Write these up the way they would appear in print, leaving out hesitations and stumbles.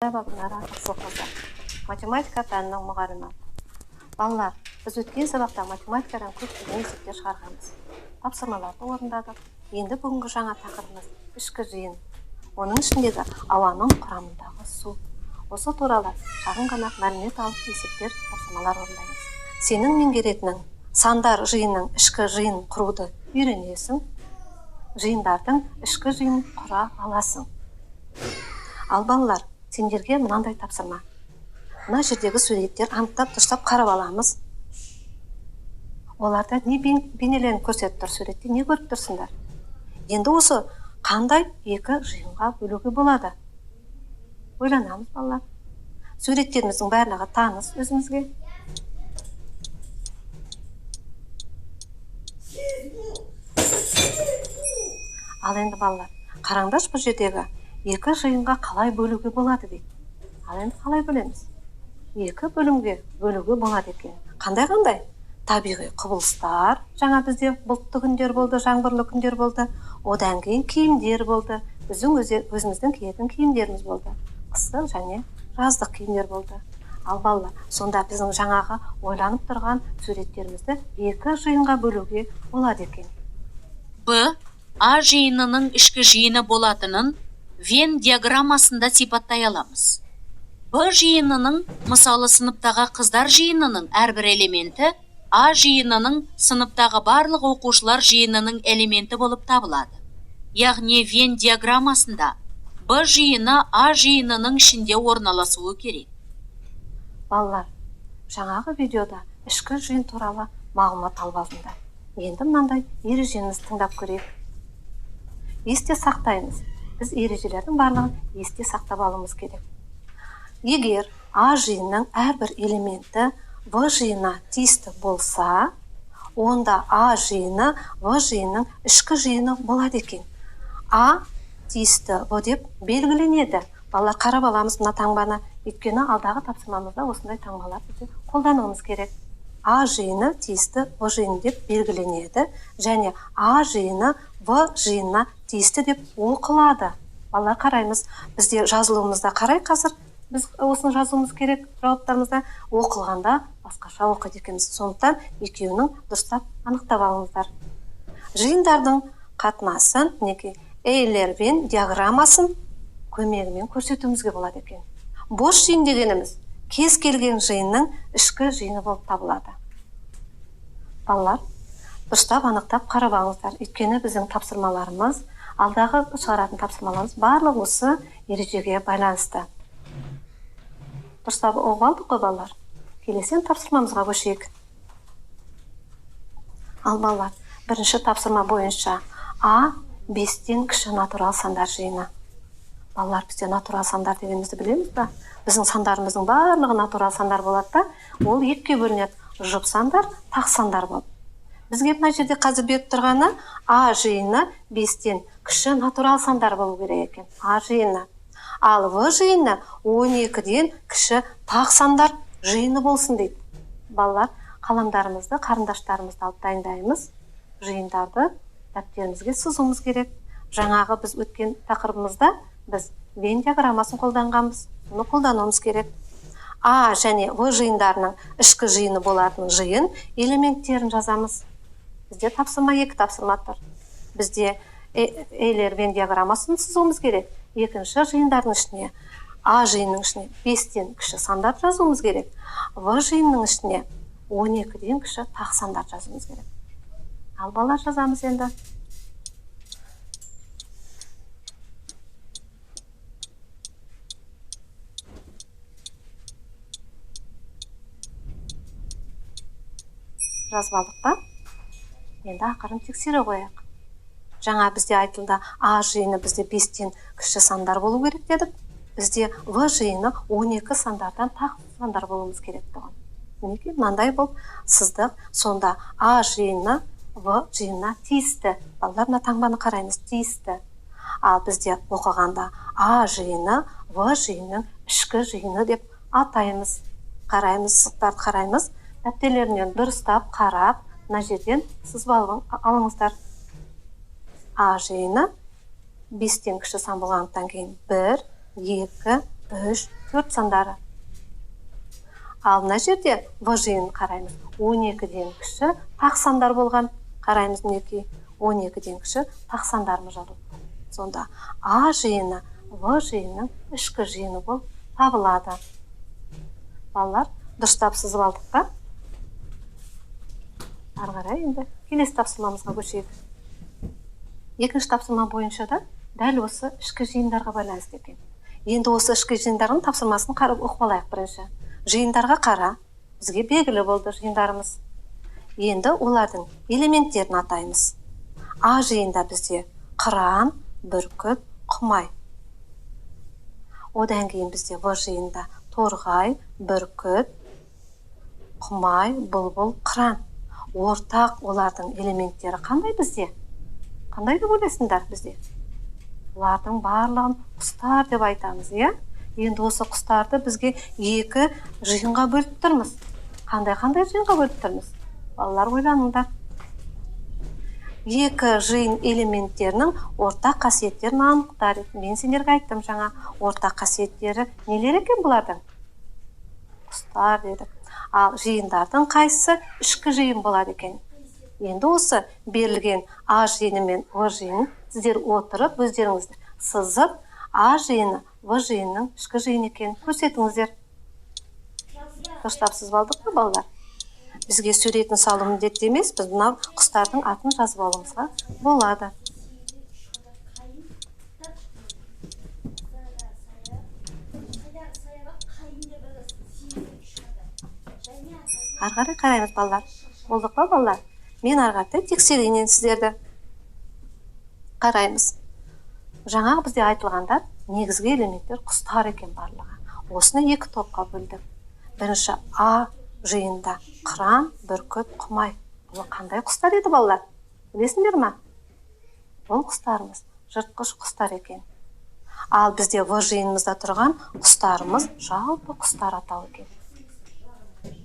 Бабынара Асылқызы, математика пәнінің мұғалімі. Балалар, біз өткен сабақта математикадан көптеген есептер шығарғанбыз. Тапсырмаларды орындадық. Енді бүгінгі жаңа тақырыбымыз ішкі жиын. Оның ішіндегі ауаның құрамындағы су. Осы туралы шағын ғана мәлімет алып есептер, тапсырмалар орындаймыз. Сенің меңгеретінің сандар жиынның ішкі жиын құруды үйренесің. Жиындардың ішкі жиын құра аласың. Ал балалар, сендерге мынандай тапсырма. Мына жердегі суреттер анықтап дұрыстап қарап аламыз. Оларда не бейнеленіп көрсетіп тұр, суретте не көріп тұрсыңдар? Енді осы қандай екі жиынға бөлуге болады? Ойланамыз балалар. Суреттеріміздің барлығы таныс өзімізге. Ал енді балалар, қараңдаршы бұл жердегі екі жиынға қалай бөлуге болады дейді. Ал енді қалай бөлеміз? Екі бөлімге бөлуге болады екен. Қандай? Табиғи құбылыстар, жаңа бізде бұлтты күндер болды, жаңбырлы күндер болды. Одан кейін киімдер болды. Біздің өзіміздің киетін киімдеріміз болды. Қыстық және жаздық киімдер болды. Ал балалар, сонда біздің жаңағы ойланып тұрған суреттерімізді екі жиынға бөлуге болады екен. Б. А жиынының ішкі жиыны болатынын Вен диаграммасында сипаттай аламыз. Б жиынының, мысалы сыныптағы қыздар жиынының әрбір элементі А жиынының сыныптағы барлық оқушылар жиынының элементі болып табылады. Яғни Вен диаграммасында Б жиыны А жиынының ішінде орналасуы керек. Балалар, жаңағы видеода ішкі жиын туралы мағлұмат алып алыңдар. Енді мынандай ережемізді тыңдап көрейік. Есте сақтаймыз. Біз ережелердің барлығын есте сақтап алуымыз керек. Егер А жиынның әрбір элементі В жиынына тиісті болса, онда А жиыны В жиынның ішкі жиыны болады екен. А тиісті В деп белгіленеді. Балалар, қарап аламыз мына таңбаны. Өйткені алдағы тапсырмамызда осындай таңбаларды қолдануымыз керек. А жиыны тиісті В жиыны деп белгіленеді, және А жиыны В жиынына тиісті деп оқылады. Балалар, қараймыз. Бізде жазылуымызда қарай қазір біз осыны жазуымыз керек. Жауаптарымызда оқылғанда басқаша оқиды екенбіз. Сондықтан екеуінің дұрыстап анықтап алыңыздар. Жиындардың қатынасын Эйлер Вен диаграммасын көмегімен көрсетуімізге болады екен. Бос жиын дегеніміз кез келген жиынның ішкі жиыны болып табылады. Балалар, дұрыстап анықтап қарап алыңыздар. Өйткені біздің тапсырмаларымыз, алдағы шығаратын тапсырмаларымыз барлық осы ережеге байланысты. Дұрыстап оқып алдық қой балалар. Келесі тапсырмамызға көшейік. Ал балалар, бірінші тапсырма бойынша А 5-тен кіші натурал сандар жиыны. Балалар, бізде натурал сандар дегенімізді білеміз ба? Біздің сандарымыздың барлығы натурал сандар болады да, ол екіге бөлінеді. Жұп сандар, тақ сандар болып. Бізге мына жерде қазір беріп тұрғаны А жиыны 5-тен кіші натурал сандар болу керек екен. А жиыны. Ал В жиыны 12-ден кіші тақ сандар жиыны болсын дейді. Балалар, қаламдарымызды, қарындаштарымызды алып дайындаймыз. Жиындарды дәптерімізге сызуымыз керек. Жаңағы біз өткен тақырыбымызда біз Вен диаграммасын қолданғанбыз. Оны қолдануымыз керек. А және В жиындарының ішкі жиыны болатын жиын элементтерін жазамыз. Бізде тапсырма 2 тапсырма тұр. Бізде Эйлер Вен диаграммасын сызуымыз керек. Екінші жиындардың ішіне А жиынның ішіне 5-тен кіші сандар жазуымыз керек. В жиынның ішіне 12-ден кіші тақ сандар жазуымыз керек. Ал балалар, жазамыз енді. Жазып алдық па? Енді ақырын тексере қояйық. Жаңа бізде айтылды, А жиыны бізде 5-тен кіші сандар болу керек дедік. Бізде В жиыны 12 сандардан тақ сандар болуымыз керек тұғын. Мінекей, мынандай болып сыздық. Сонда А жиыны В жиынына тиісті. Балалар, мына таңбаны қараймыз, тиісті. Ал бізде оқығанда А жиыны В жиынның ішкі жиыны деп атаймыз. Қараймыз, сызықтарды қараймыз. Дәптерлерінен дұрыстап қарап, мына жерден сызып алыңыздар. А жиыны 5-тен кіші сан болғандықтан кейін 1, 2, 3, 4 сандары. Ал мына жерде В жиынын қараймыз. 12-ден кіші тақ сандар болған. Қараймыз мінекей. 12-ден кіші тақ сандарымыз жазылып. Сонда А жиыны В жиынның ішкі жиыны болып табылады. Балалар, дұрыстап сызып алдық па? Ары қарай енді келесі тапсырмамызға көшейік. Екінші тапсырма бойынша да дәл осы ішкі жиындарға байланысты екен. Енді осы ішкі жиындардың тапсырмасын қарап оқып алайық бірінші. Жиындарға қара, бізге белгілі болды жиындарымыз. Енді олардың элементтерін атаймыз. А жиында бізде қыран, бүркіт, құмай. Одан кейін бізде В жиында торғай, бүркіт, құмай, бұлбұл, қыран. Ортақ олардың элементтері қандай бізде? Қандай деп ойлайсыңдар бізде? Олардың барлығын құстар деп айтамыз, иә? Енді осы құстарды бізге екі жиынға бөліп тұрмыз. Қандай жиынға бөліп тұрмыз? Балалар ойланыңдар. Екі жиын элементтерінің ортақ қасиеттерін анықтар. Мен сендерге айттым жаңа, ортақ қасиеттері нелер екен бұлардың? Құстар дедік. Ал жиындардың қайсысы ішкі жиын болады екен? Енді осы берілген А жиыны мен В жиынын сіздер отырып, өздеріңіздер сызып, А жиыны В жиынның ішкі жиын екенін көрсетіңіздер. Дұрыстап сызып алдық па, балалар? Бізге суретін салу міндетті емес, біз мына құстардың атын жазып алуымызға болады. Ары қарай қараймыз, балалар. Болдық па, балалар? Мен ары қарай тексерейін сіздерді. Қараймыз. Жаңағы бізде айтылғандар негізгі элементтер құстар екен барлығы. Осыны екі топқа бөлдік. Бірінші А жиында қыран, бүркіт, құмай. Бұл қандай құстар еді, балалар? Білесіңдер ме? Бұл құстарымыз жыртқыш құстар екен. Ал бізде В жиынымызда тұрған құстарымыз жалпы құстар атау екен.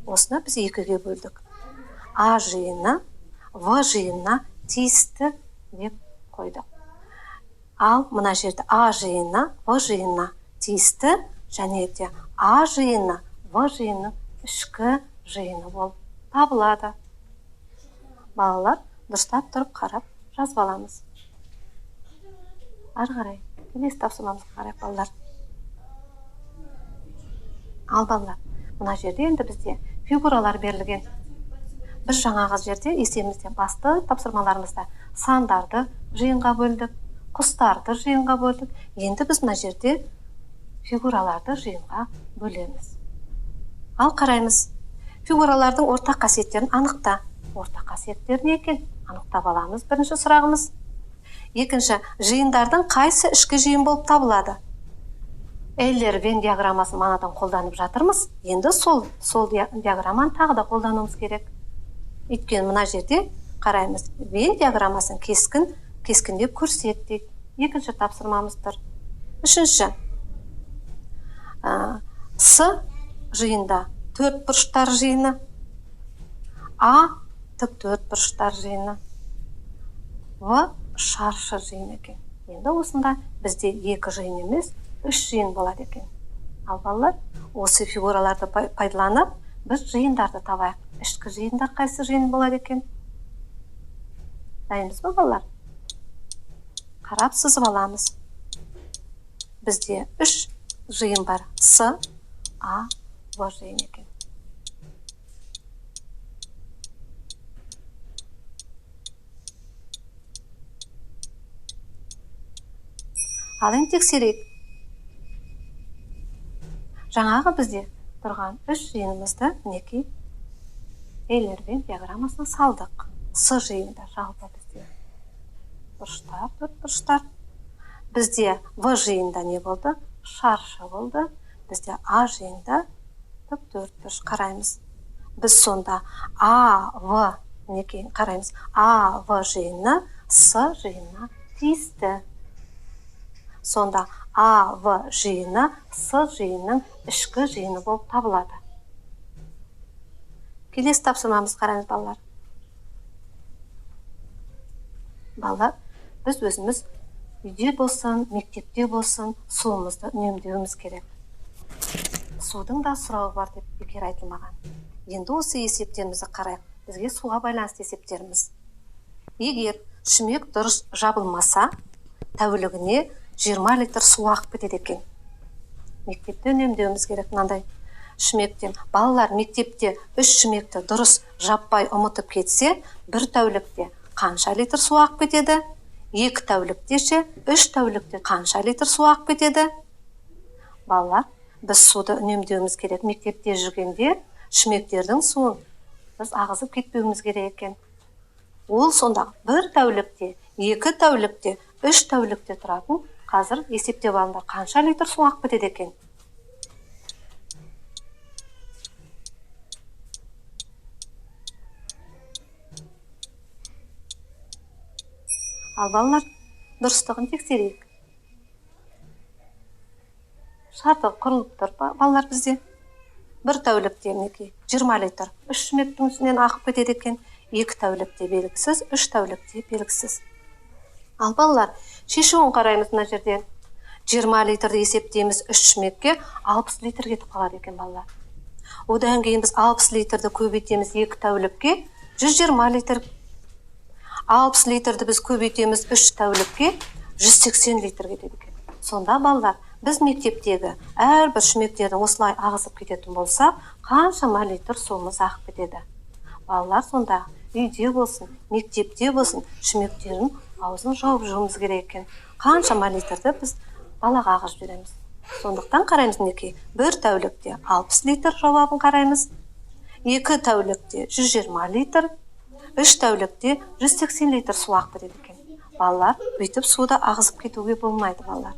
Осыны біз екіге бөлдік. А жиыны В жиынына тиісті деп қойдық. Ал мына жерде А жиыны В жиынына тиісті, және де А жиыны В жиынның ішкі жиыны болып табылады. Балалар, дұрыстап тұрып қарап жазып аламыз. Ары қарай, келесі тапсырмамызға қарайық, балалар. Ал балалар, мына жерде енді бізде фигуралар берілген. Біз жаңағы жерде есемізде басты тапсырмаларымызда сандарды жиынға бөлдік, құстарды жиынға бөлдік. Енді біз мына жерде фигураларды жиынға бөлеміз. Ал қараймыз. Фигуралардың ортақ қасиеттерін анықта. Ортақ қасиеттер не екен? Анықтап аламыз бірінші сұрағымыз. Екінші, жиындардың қайсы ішкі жиын болып табылады? Эйлер Вен диаграммасын манадан қолданып жатырмыз. Енді сол диаграмманы тағы да қолдануымыз керек. Өйткені мына жерде қараймыз. Вен диаграммасын кескіндеп көрсет дейді. Екінші тапсырмамыз тұр. Үшінші, С жиында төрт бұрыштар жиыны, А тік төрт бұрыштар жиыны, В шаршы жиын екен. Енді осында бізде екі жиын емес, үш жиын болады екен. Ал балалар, осы фигураларды пайдаланып, біз жиындарды табайық. Ішкі жиындар қайсы жиын болады екен? Дайынбыз ба, балалар? Қарап сызып аламыз. Бізде үш жиын бар. С, А, В жиын екен. Ал енді тексерейік. Жаңағы бізде тұрған үш жиынымызды мінекей Эйлер Вен диаграммасына салдық. С жиында жалпы бізде бұрыштар, төрт бұрыштар. Бізде В жиында не болды? Шаршы болды. Бізде А жиында тік төрт бұрыш. Қараймыз. Біз сонда А, В мінекей қараймыз. А, В жиыны С жиынына тиісті. Сонда А, В жиыны С жиынның ішкі жиыны болып табылады. Келесі тапсырмамыз қараймыз, балалар. Балалар, біз өзіміз үйде болсын, мектепте болсын, суымызды үнемдеуіміз керек. судың да сұрауы бар деп бекер айтылмаған. Енді осы есептерімізді қарайық. Бізге суға байланысты есептеріміз. Егер шүмек дұрыс жабылмаса, тәулігіне 20 литр су ағып кетеді екен. Мектепте үнемдеуіміз керек мынандай шүмектен. Балалар мектепте 3 шүмекті дұрыс жаппай ұмытып кетсе, 1 тәулікте қанша литр су ағып кетеді? 2 тәулікте ше, 3 тәулікте қанша литр су ағып кетеді? Балалар, біз суды үнемдеуіміз керек. Мектепте жүргенде шүмектердің суын біз ағызып кетпеуіміз керек екен. Ол сонда 1 тәулікте, 2 тәулікте, 3 тәулікте тұратын, қазір есептеп алыңдар, қанша литр су ағып кетеді екен? Ал балалар, дұрыстығын тексерейік. Шарты құрылып тұр балалар бізде. 1 тәулікте 20 литр 3 шүмектің үстінен ағып кетеді екен. 2 тәулікте белгісіз, 3 тәулікте белгісіз. Ал балалар, шешуін қараймыз мына жерден. 20 литрді есептейміз 3 шүмекке 60 литр кетіп қалады екен балалар. Одан кейін біз 60 литрді көбейтеміз 2 тәулікке 120 литр. 60 литрді біз көбейтеміз 3 тәулікке 180 литр кетеді екен. Сонда балалар, біз мектептегі әрбір шүмектерді осылай ағызып кететін болса, қаншама литр суымыз ағып кетеді. Балалар сонда үйде болсын, мектепте болсын, шүмектердің аузын жауып жүруіміз керек екен. Қаншама литрді біз балаға ағызып жібереміз. Сондықтан қараймыз мінекей, 1 тәулікте 60 литр жауабын қараймыз. 2 тәулікте 120 литр, 3 тәулікте 180 литр су ағып кетеді екен. Балалар, бүйтіп суды ағызып кетуге болмайды балалар.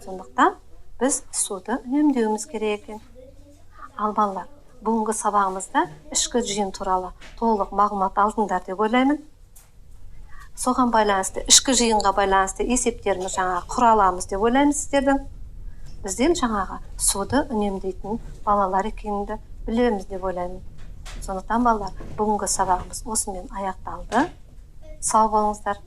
Сондықтан біз суды үнемдеуіміз керек екен. Ал балалар, бүгінгі сабағымызда ішкі жиын туралы толық мағлұмат алдыңдар деп ойлаймын. Соған байланысты, ішкі жиынға байланысты есептеріміз жаңағы құраламыз деп ойлаймыз сіздердің. Бізден жаңағы суды үнемдейтін балалар екеніңді білеміз деп ойлаймын. Сондықтан балалар, бүгінгі сабағымыз осымен аяқталды. Сау болыңыздар.